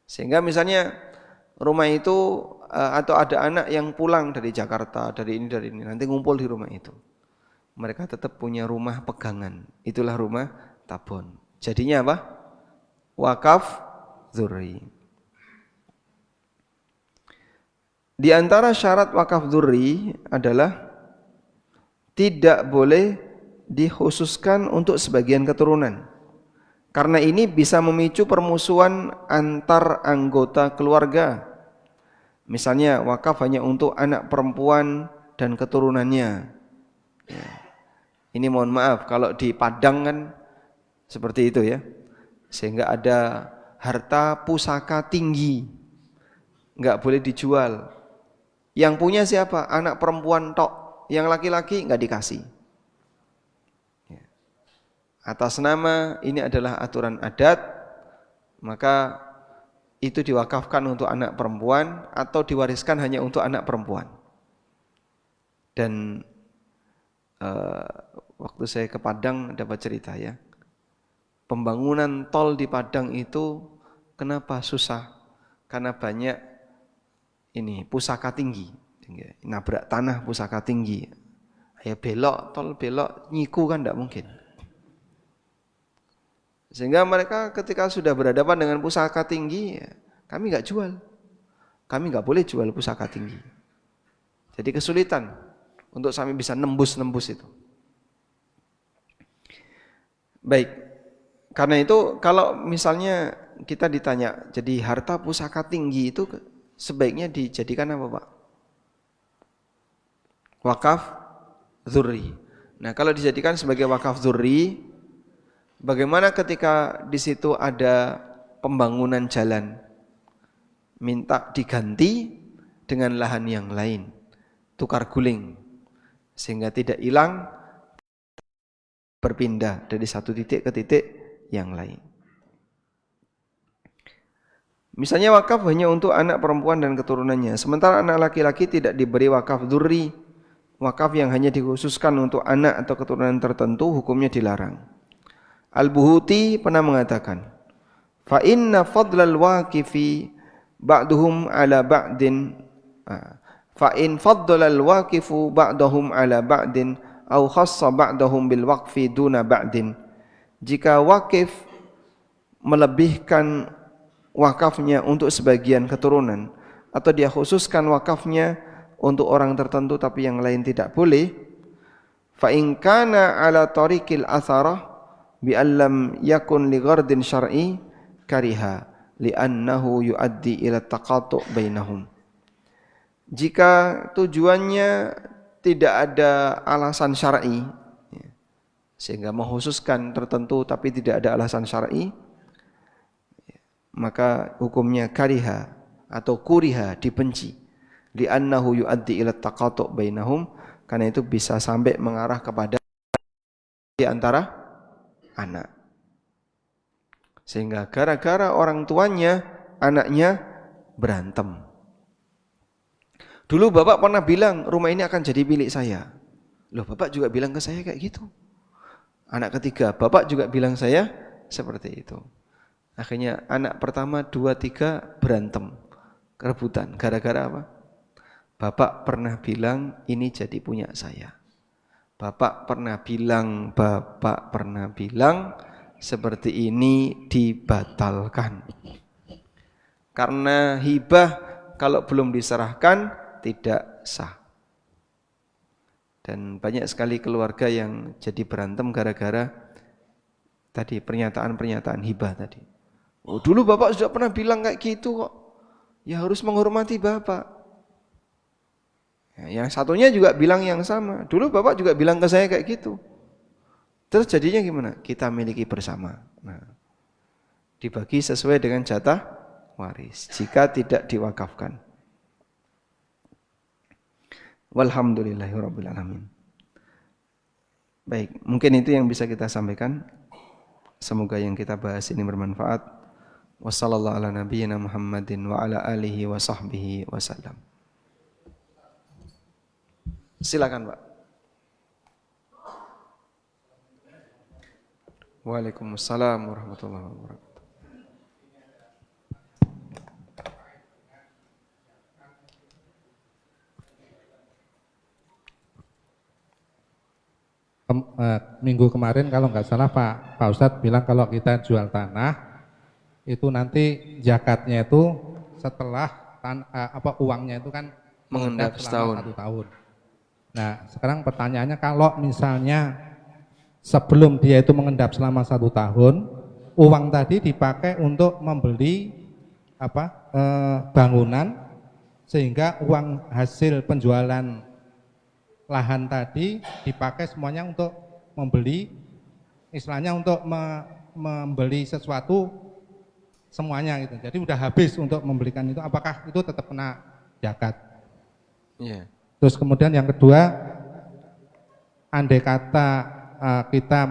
A: Sehingga misalnya rumah itu atau ada anak yang pulang dari Jakarta, dari ini, nanti ngumpul di rumah itu. Mereka tetap punya rumah pegangan. Itulah rumah tabon. Jadinya apa? Wakaf dzurri. Di antara syarat wakaf dzurri adalah tidak boleh dikhususkan untuk sebagian keturunan. Karena ini bisa memicu permusuhan antar anggota keluarga. Misalnya wakaf hanya untuk anak perempuan dan keturunannya. Ya. Ini mohon maaf kalau di Padang kan seperti itu ya. Sehingga ada harta pusaka tinggi. Enggak boleh dijual. Yang punya siapa? Anak perempuan tok. Yang laki-laki enggak dikasih. Ya. Atas nama ini adalah aturan adat, maka itu diwakafkan untuk anak perempuan atau diwariskan hanya untuk anak perempuan. Dan waktu saya ke Padang dapat cerita ya, pembangunan tol di Padang itu kenapa susah? Karena banyak ini pusaka tinggi, nabrak tanah pusaka tinggi. Ya belok, tol belok, nyiku kan tidak mungkin. Sehingga mereka ketika sudah berhadapan dengan pusaka tinggi, ya, kami nggak jual. Kami nggak boleh jual pusaka tinggi. Jadi kesulitan untuk sampai bisa nembus itu. Baik, karena itu kalau misalnya kita ditanya, jadi harta pusaka tinggi itu sebaiknya dijadikan apa Pak? Wakaf dzurri. Nah kalau dijadikan sebagai wakaf dzurri, bagaimana ketika di situ ada pembangunan jalan, minta diganti dengan lahan yang lain, tukar guling, sehingga tidak hilang, berpindah dari satu titik ke titik yang lain. Misalnya wakaf hanya untuk anak perempuan dan keturunannya, sementara anak laki-laki tidak diberi wakaf dzurri. Wakaf yang hanya dikhususkan untuk anak atau keturunan tertentu hukumnya dilarang. Al-Buhuti pernah mengatakan, fa inna fadlal waqifi ba'duhum ala ba'din fa in faddalal waqifu ba'dahum ala ba'din aw khassa ba'dahum bil waqfi duna ba'din. Jika wakif melebihkan wakafnya untuk sebagian keturunan atau dia khususkan wakafnya untuk orang tertentu tapi yang lain tidak boleh, fa in kana ala tariqil atharah bi allam yakun li ghardin syar'i kariha li'annahu yuaddi ila taqatu' bainahum. Jika tujuannya tidak ada alasan syar'i, sehingga mengkhususkan tertentu tapi tidak ada alasan syar'i, maka hukumnya kariha atau kuriha, dibenci. Li'annahu yuaddi ila taqatu' bainahum, karena itu bisa sampai mengarah kepada di antara anak. Sehingga gara-gara orang tuanya, anaknya berantem. Dulu bapak pernah bilang rumah ini akan jadi milik saya. Loh, bapak juga bilang ke saya kayak gitu. Anak ketiga, bapak juga bilang saya seperti itu. Akhirnya anak pertama, dua, tiga berantem, kerebutan. Gara-gara apa? Bapak pernah bilang ini jadi punya saya. Bapak pernah bilang seperti ini dibatalkan. Karena hibah kalau belum diserahkan tidak sah. Dan banyak sekali keluarga yang jadi berantem gara-gara tadi pernyataan-pernyataan hibah tadi. Oh, dulu bapak sudah pernah bilang kayak gitu kok. Ya harus menghormati bapak. Yang satunya juga bilang yang sama. Dulu bapak juga bilang ke saya kayak gitu. Terus jadinya gimana? Kita miliki bersama. Nah, dibagi sesuai dengan jatah waris. Jika tidak diwakafkan. Walhamdulillahirabbil alamin. Baik, mungkin itu yang bisa kita sampaikan. Semoga yang kita bahas ini bermanfaat. Wassallallahu ala nabiyyina Muhammadin wa ala alihi wa sahbihi wasallam. Silakan, Pak. Waalaikumsalam warahmatullahi wabarakatuh.
B: Minggu kemarin kalau nggak salah Pak Ustadz bilang kalau kita jual tanah itu nanti zakatnya itu setelah uangnya itu kan
A: mengendap
B: selama
A: setahun.
B: 1 tahun. Nah, sekarang pertanyaannya kalau misalnya sebelum dia itu mengendap selama 1 tahun, uang tadi dipakai untuk membeli bangunan, sehingga uang hasil penjualan lahan tadi dipakai semuanya untuk membeli, istilahnya untuk membeli sesuatu semuanya gitu. Jadi udah habis untuk membelikan itu, apakah itu tetap kena zakat?
A: Iya.
B: Terus kemudian yang kedua, andai kata kita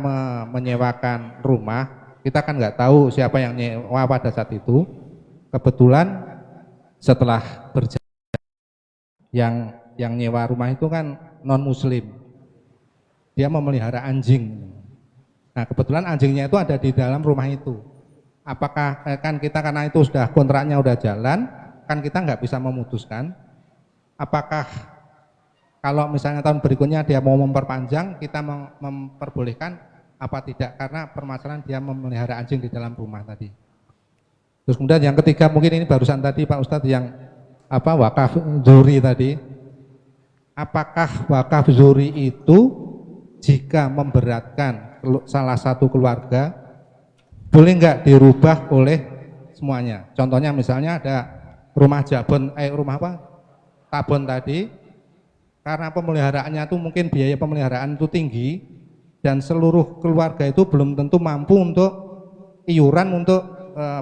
B: menyewakan rumah, kita kan nggak tahu siapa yang nyewa pada saat itu. Kebetulan setelah berjalan, yang nyewa rumah itu kan non muslim, dia memelihara anjing. Nah kebetulan anjingnya itu ada di dalam rumah itu. Apakah kan kita karena itu sudah kontraknya udah jalan, kan kita nggak bisa memutuskan. Apakah kalau misalnya tahun berikutnya dia mau memperpanjang, kita memperbolehkan apa tidak, karena permasalahan dia memelihara anjing di dalam rumah tadi. Terus kemudian yang ketiga, mungkin ini barusan tadi Pak Ustadz yang wakaf dzurri tadi. Apakah wakaf dzurri itu jika memberatkan salah satu keluarga, boleh nggak dirubah oleh semuanya? Contohnya misalnya ada rumah jabon, rumah apa? Tabon tadi, karena pemeliharaannya itu mungkin biaya pemeliharaan itu tinggi dan seluruh keluarga itu belum tentu mampu untuk iuran untuk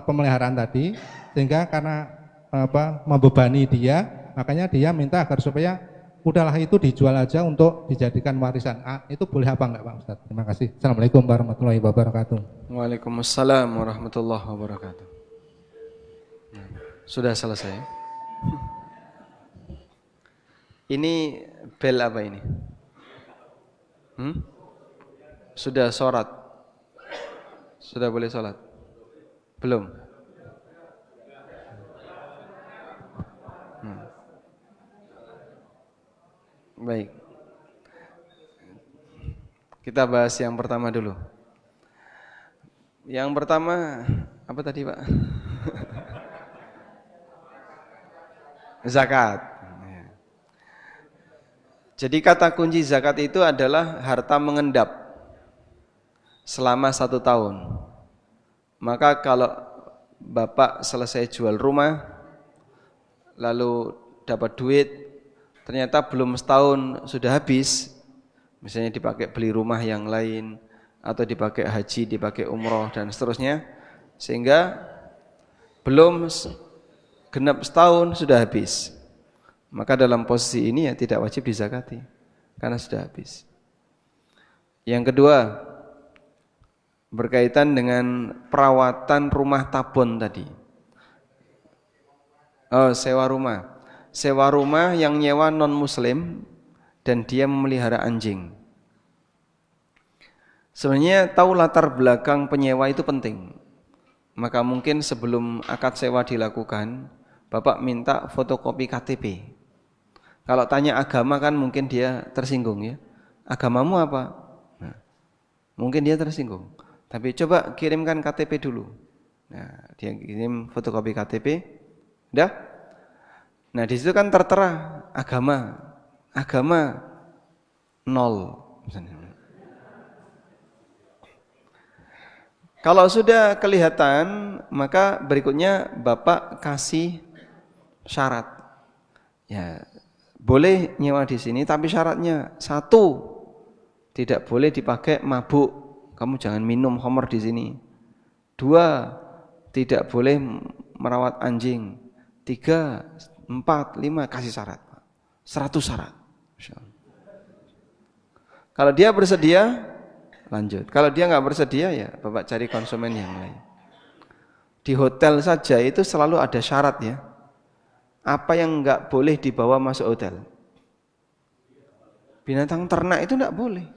B: pemeliharaan tadi, sehingga karena membebani dia, makanya dia minta agar supaya udahlah itu dijual aja untuk dijadikan warisan. Itu boleh apa enggak Pak Ustadz? Terima kasih. Assalamualaikum warahmatullahi wabarakatuh.
A: Waalaikumsalam warahmatullahi wabarakatuh. Sudah selesai. Ini bel apa ini? Sudah sholat? Sudah boleh sholat? Belum? Baik. Kita bahas yang pertama dulu. Yang pertama, apa tadi Pak? Zakat. Jadi kata kunci zakat itu adalah harta mengendap selama 1 tahun. Maka kalau Bapak selesai jual rumah, lalu dapat duit, ternyata belum setahun sudah habis, misalnya dipakai beli rumah yang lain, atau dipakai haji, dipakai umroh, dan seterusnya, sehingga belum genap setahun sudah habis. Maka dalam posisi ini ya tidak wajib dizakati, karena sudah habis. Yang kedua, berkaitan dengan perawatan rumah tabon tadi. Sewa rumah. Sewa rumah yang nyewa non muslim dan dia memelihara anjing. Sebenarnya tahu latar belakang penyewa itu penting. Maka mungkin sebelum akad sewa dilakukan, Bapak minta fotokopi KTP. Kalau tanya agama kan mungkin dia tersinggung ya. Agamamu apa? Nah, mungkin dia tersinggung. Tapi coba kirimkan KTP dulu. Nah, dia kirim fotokopi KTP. Udah? Nah, di situ kan tertera agama. Agama 0 misalnya. Kalau sudah kelihatan, maka berikutnya Bapak kasih syarat. Ya, boleh nyewa di sini, tapi syaratnya 1, tidak boleh dipakai mabuk. Kamu jangan minum khamr di sini. 2, tidak boleh merawat anjing. 3, 4, 5 kasih syarat. 100 syarat. Kalau dia bersedia, lanjut. Kalau dia nggak bersedia, ya Bapak cari konsumen yang lain. Di hotel saja itu selalu ada syarat ya. Apa yang nggak boleh dibawa masuk hotel? Binatang ternak itu nggak boleh.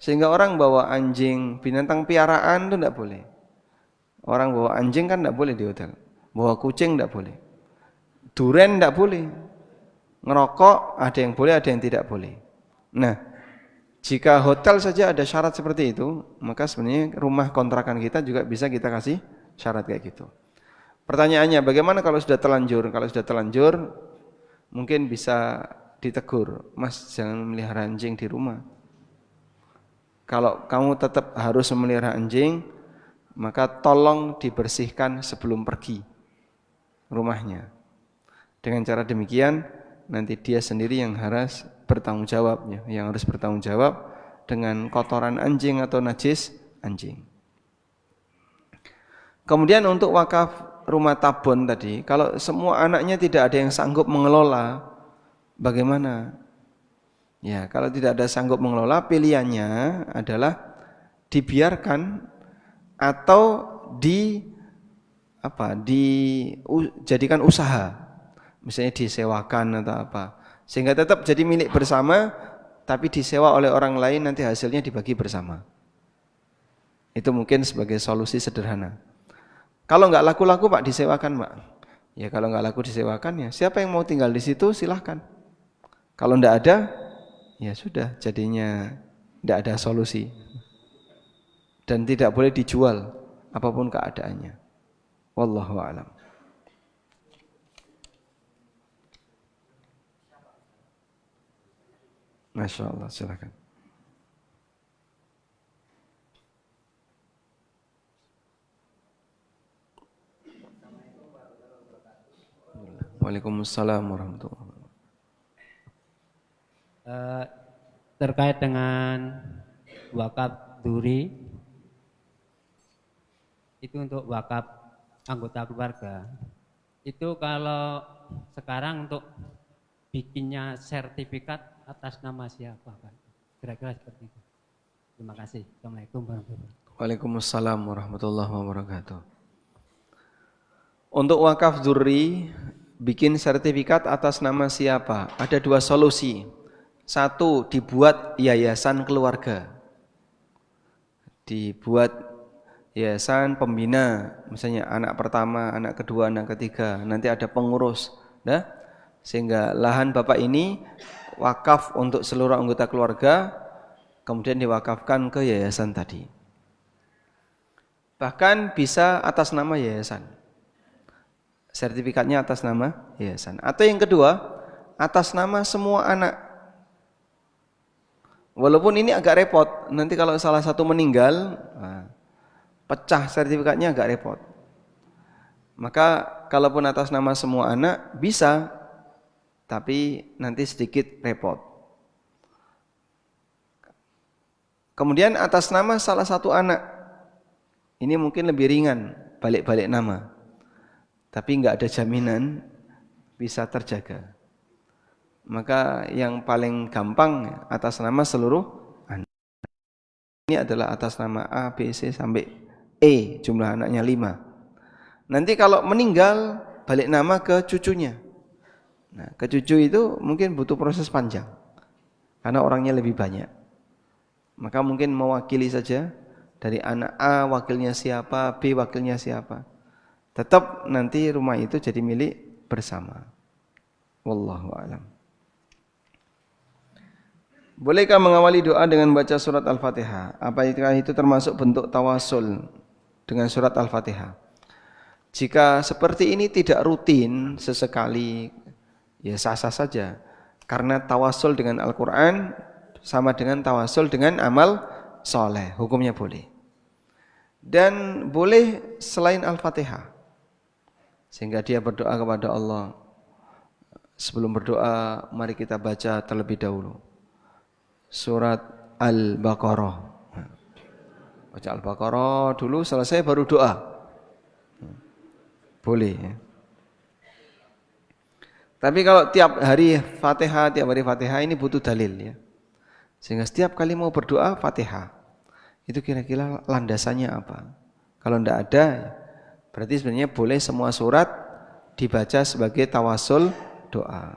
A: Sehingga orang bawa anjing, binatang piaraan itu nggak boleh. Orang bawa anjing kan nggak boleh di hotel. Bawa kucing nggak boleh. Duren nggak boleh. Ngerokok ada yang boleh, ada yang tidak boleh. Nah, jika hotel saja ada syarat seperti itu, maka sebenarnya rumah kontrakan kita juga bisa kita kasih syarat kayak gitu. Pertanyaannya, bagaimana kalau sudah telanjur? Kalau sudah telanjur, mungkin bisa ditegur, Mas jangan memelihara anjing di rumah. Kalau kamu tetap harus memelihara anjing, maka tolong dibersihkan sebelum pergi rumahnya. Dengan cara demikian, nanti dia sendiri yang harus bertanggung jawabnya, yang harus bertanggung jawab dengan kotoran anjing atau najis anjing. Kemudian untuk wakaf rumah tabon tadi, kalau semua anaknya tidak ada yang sanggup mengelola, bagaimana? Ya, kalau tidak ada sanggup mengelola, pilihannya adalah dibiarkan atau dijadikan usaha. Misalnya disewakan atau apa. Sehingga tetap jadi milik bersama, tapi disewa oleh orang lain, nanti hasilnya dibagi bersama. Itu mungkin sebagai solusi sederhana. Kalau nggak laku-laku Pak, disewakan Pak. Ya kalau nggak laku disewakan, ya siapa yang mau tinggal di situ silahkan. Kalau nggak ada, ya sudah, jadinya nggak ada solusi. Dan tidak boleh dijual apapun keadaannya. Wallahu a'lam. Masya Allah, silakan. Waalaikumsalam warahmatullahi wabarakatuh.
C: Terkait dengan wakaf duri, itu untuk wakaf anggota keluarga. Itu kalau sekarang untuk bikinnya sertifikat atas nama siapa, Pak? Kira-kira seperti itu. Terima kasih. Assalamualaikum warahmatullahi wabarakatuh.
A: Waalaikumsalam warahmatullahi wabarakatuh. Untuk wakaf dzurri, bikin sertifikat atas nama siapa? Ada dua solusi. Satu, dibuat yayasan keluarga. Dibuat yayasan pembina, misalnya anak pertama, anak kedua, anak ketiga, nanti ada pengurus, nah, sehingga lahan bapak ini wakaf untuk seluruh anggota keluarga, kemudian diwakafkan ke yayasan tadi. Bahkan bisa atas nama yayasan, sertifikatnya atas nama yayasan. Atau yang kedua, atas nama semua anak. Walaupun ini agak repot, nanti kalau salah satu meninggal, pecah sertifikatnya agak repot. Maka kalaupun atas nama semua anak bisa, tapi nanti sedikit repot. Kemudian atas nama salah satu anak, ini mungkin lebih ringan, balik-balik nama, tapi nggak ada jaminan bisa terjaga. Maka yang paling gampang atas nama seluruh anak. Ini adalah atas nama A, B, C sampai E, jumlah anaknya 5. Nanti kalau meninggal, balik nama ke cucunya. Nah, ke cucu itu mungkin butuh proses panjang, karena orangnya lebih banyak. Maka mungkin mewakili saja, dari anak A wakilnya siapa, B wakilnya siapa. Tetap nanti rumah itu jadi milik bersama. Wallahu a'lam. Bolehkah mengawali doa dengan baca surat Al-Fatihah? Apakah itu termasuk bentuk tawasul dengan surat Al-Fatihah? Jika seperti ini tidak rutin sesekali, ya sah-sah saja. Karena tawasul dengan Al-Quran sama dengan tawasul dengan amal soleh, hukumnya boleh. Dan boleh selain Al-Fatihah, sehingga dia berdoa kepada Allah. Sebelum berdoa, mari kita baca terlebih dahulu surat Al-Baqarah. Baca Al-Baqarah dulu, selesai baru doa. Boleh ya. Tapi kalau tiap hari Fatihah, ini butuh dalil ya. Sehingga setiap kali mau berdoa Fatihah, itu kira-kira landasannya apa? Kalau tidak ada, berarti sebenarnya boleh semua surat dibaca sebagai tawasul doa.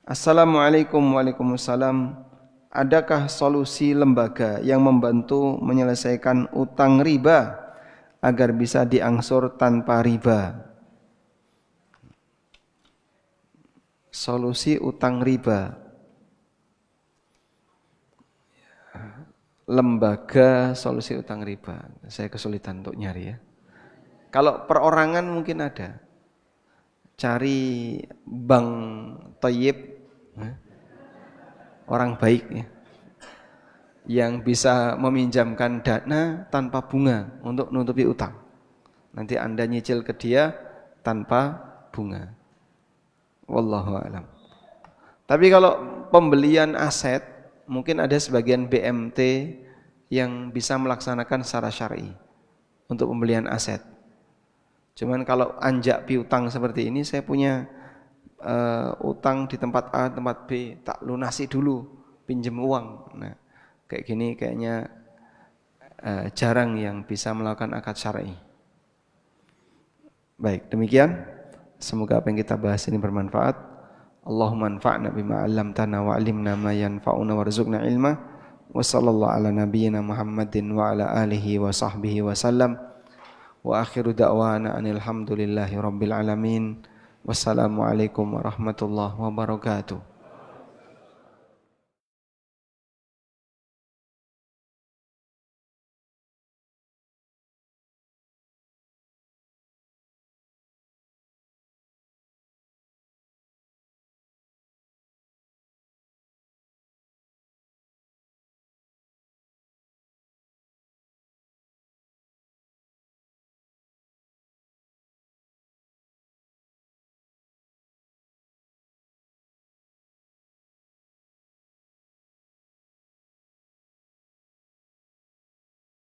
A: Assalamualaikum waalaikumsalam. Adakah solusi lembaga yang membantu menyelesaikan utang riba agar bisa diangsur tanpa riba? Solusi utang riba. Lembaga solusi utang riba. Saya kesulitan untuk nyari ya. Kalau perorangan mungkin ada. Cari bank thayyib, orang baik ya, yang bisa meminjamkan dana tanpa bunga untuk menutupi utang. Nanti Anda nyicil ke dia tanpa bunga. Wallahu a'lam. Tapi kalau pembelian aset, mungkin ada sebagian BMT yang bisa melaksanakan secara syar'i untuk pembelian aset. Cuman kalau anjak piutang seperti ini, saya punya utang di tempat A, tempat B, tak lunasi dulu, pinjam uang. Nah, kayak gini kayaknya jarang yang bisa melakukan akad syar'i. Baik, demikian. Semoga apa yang kita bahas ini bermanfaat. Allahumma anfa'na bima 'allamtana wa 'allimna ma yanfa'una warzuqna ilma. Wa sallallahu ala nabiyyina Muhammadin wa ala alihi wa sahbihi wa sallam. Wa akhiru da'wana anil hamdulillahi rabbil alamin. Wassalamualaikum warahmatullahi wabarakatuh.